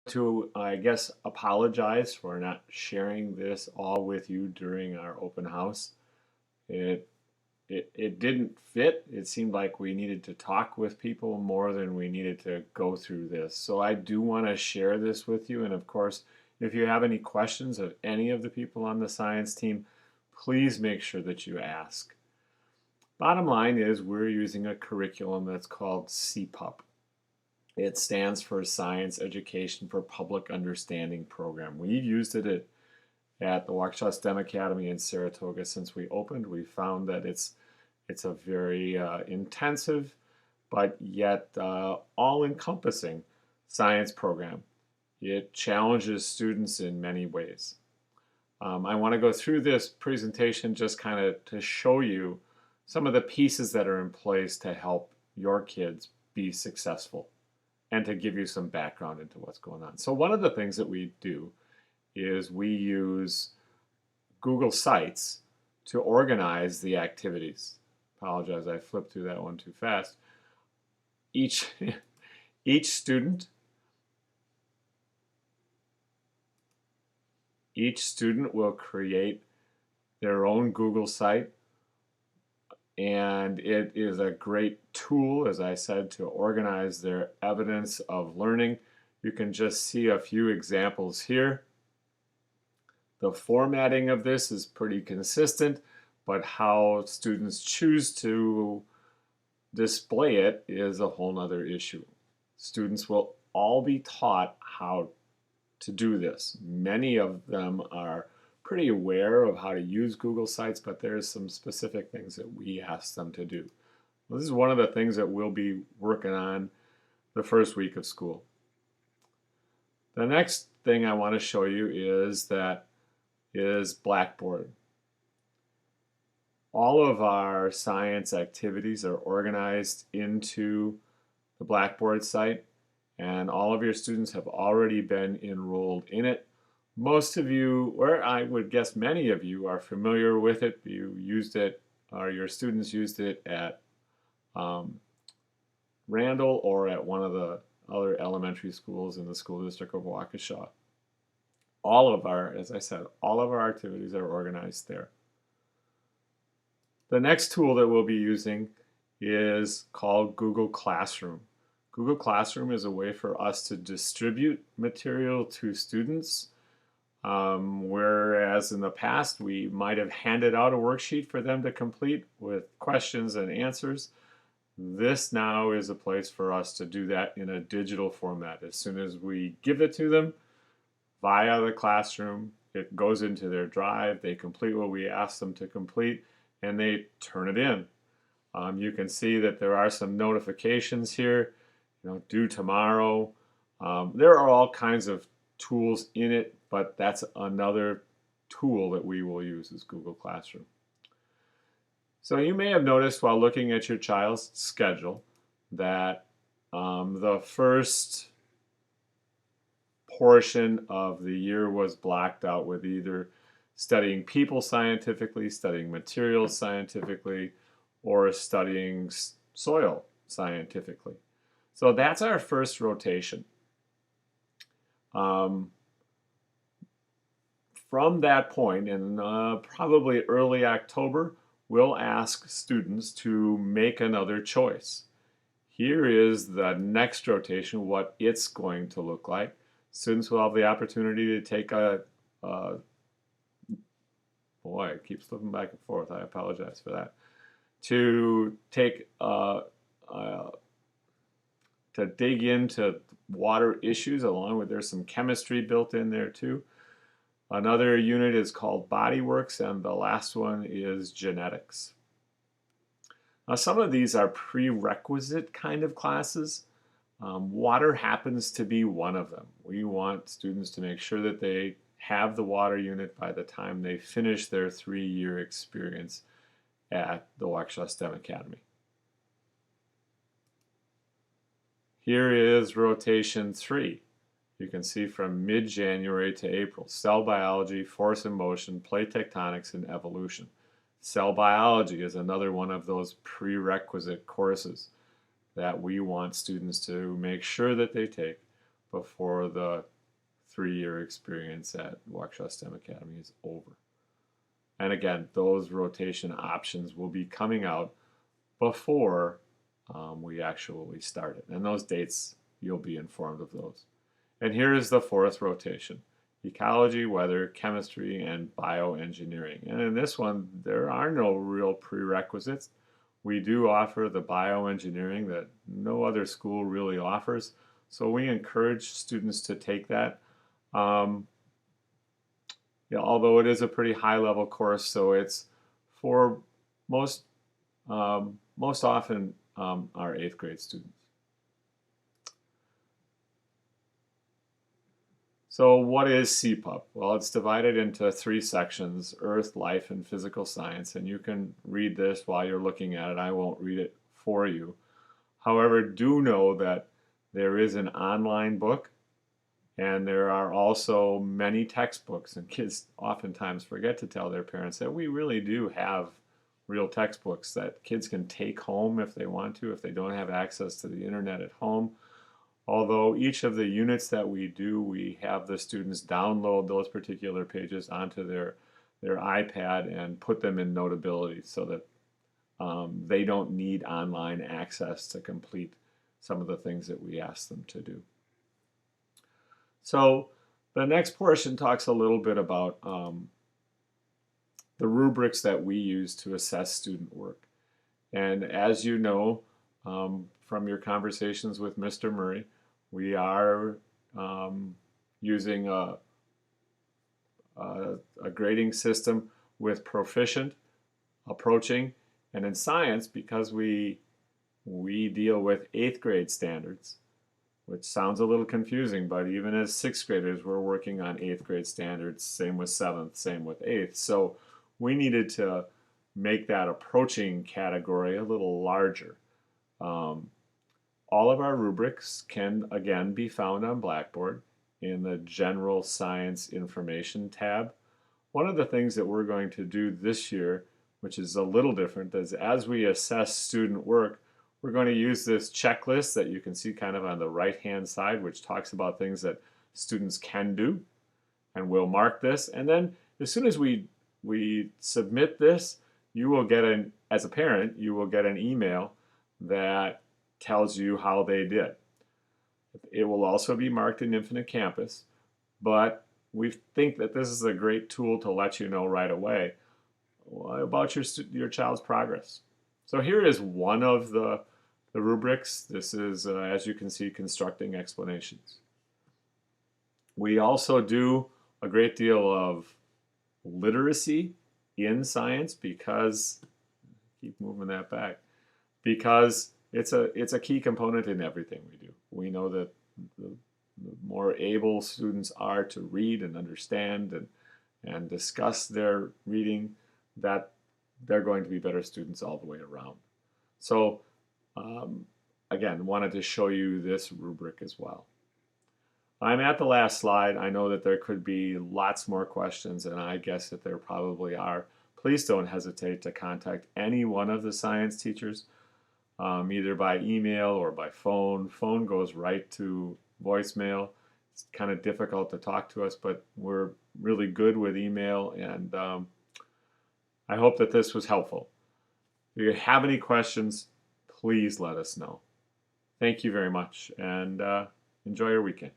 to, I guess, apologize for not sharing this all with you during our open house. It it didn't fit. It seemed like we needed to talk with people more than we needed to go through this. So I do want to share this with you. And of course, if you have any questions of any of the people on the science team, please make sure that you ask. Bottom line is we're using a curriculum that's called SEPUP. It stands for Science Education for Public Understanding Program. We've used it at the Waukesha STEM Academy in Saratoga since we opened. We found that it's a very intensive but yet all-encompassing science program. It challenges students in many ways. I want to go through this presentation just kind of to show you some of the pieces that are in place to help your kids be successful and to give you some background into what's going on. So one of the things that we do is we use Google Sites to organize the activities. Apologize, I flipped through that one too fast. Each student will create their own Google site, and it is a great tool, as I said, to organize their evidence of learning. You can just see a few examples here. The formatting of this is pretty consistent, but how students choose to display it is a whole nother issue. Students will all be taught how to do this. Many of them are pretty aware of how to use Google Sites, but there's some specific things that we ask them to do. This is one of the things that we'll be working on the first week of school. The next thing I want to show you is Blackboard. All of our science activities are organized into the Blackboard site, and all of your students have already been enrolled in it. Most of you, or I would guess many of you, are familiar with it. You used it, or your students used it at Randall or at one of the other elementary schools in the school district of Waukesha. All of our, as I said, all of our activities are organized there. The next tool that we'll be using is called Google Classroom. Google Classroom is a way for us to distribute material to students, whereas in the past we might have handed out a worksheet for them to complete with questions and answers. This now is a place for us to do that in a digital format. As soon as we give it to them via the classroom, it goes into their drive, they complete what we ask them to complete, and they turn it in. You can see that there are some notifications here, due tomorrow. There are all kinds of tools in it, but that's another tool that we will use is Google Classroom. So you may have noticed while looking at your child's schedule that the first portion of the year was blocked out with either studying people scientifically, studying materials scientifically, or studying soil scientifically. So that's our first rotation. From that point, in probably early October, we'll ask students to make another choice. Here is the next rotation, what it's going to look like. Students will have the opportunity to take boy, it keeps flipping back and forth. I apologize for that. To take to dig into water issues, along with there's some chemistry built in there too. Another unit is called Bodyworks, and the last one is Genetics. Now, some of these are prerequisite kind of classes. Water happens to be one of them. We want students to make sure that they have the water unit by the time they finish their 3-year experience at the Waukesha STEM Academy. Here is rotation 3. You can see from mid-January to April, cell biology, force and motion, plate tectonics, and evolution. Cell biology is another one of those prerequisite courses that we want students to make sure that they take before the 3-year experience at Waukesha STEM Academy is over. And again, those rotation options will be coming out before we actually start it. And those dates, you'll be informed of those. And here is the 4th rotation: ecology, weather, chemistry, and bioengineering. And in this one, there are no real prerequisites. We do offer the bioengineering that no other school really offers. So we encourage students to take that. Although it is a pretty high-level course, so it's for most often our 8th grade students. So what is SEPUP? Well, it's divided into 3 sections: Earth, Life, and Physical Science. And you can read this while you're looking at it. I won't read it for you. However, do know that there is an online book, and there are also many textbooks. And kids oftentimes forget to tell their parents that we really do have real textbooks that kids can take home if they want to, if they don't have access to the internet at home. Although each of the units that we do, we have the students download those particular pages onto their iPad and put them in Notability so that they don't need online access to complete some of the things that we ask them to do. So the next portion talks a little bit about the rubrics that we use to assess student work. And as you know from your conversations with Mr. Murray, we are using a grading system with proficient, approaching, and in science, because we deal with 8th grade standards, which sounds a little confusing, but even as 6th graders, we're working on 8th grade standards, same with 7th, same with 8th. So we needed to make that approaching category a little larger. All of our rubrics can, again, be found on Blackboard in the General Science Information tab. One of the things that we're going to do this year, which is a little different, is as we assess student work, we're going to use this checklist that you can see kind of on the right-hand side, which talks about things that students can do, and we'll mark this. And then as soon as we submit this, you will get as a parent, you will get an email that tells you how they did. It will also be marked in Infinite Campus, but we think that this is a great tool to let you know right away about your child's progress. So here is one of the rubrics. This is, as you can see, constructing explanations. We also do a great deal of literacy in science because, keep moving that back, because it's a key component in everything we do. We know that the more able students are to read and understand and discuss their reading, that they're going to be better students all the way around. So again, wanted to show you this rubric as well. I'm at the last slide. I know that there could be lots more questions, and I guess that there probably are. Please don't hesitate to contact any one of the science teachers, either by email or by phone. Phone goes right to voicemail. It's kind of difficult to talk to us, but we're really good with email, and I hope that this was helpful. If you have any questions, please let us know. Thank you very much, and enjoy your weekend.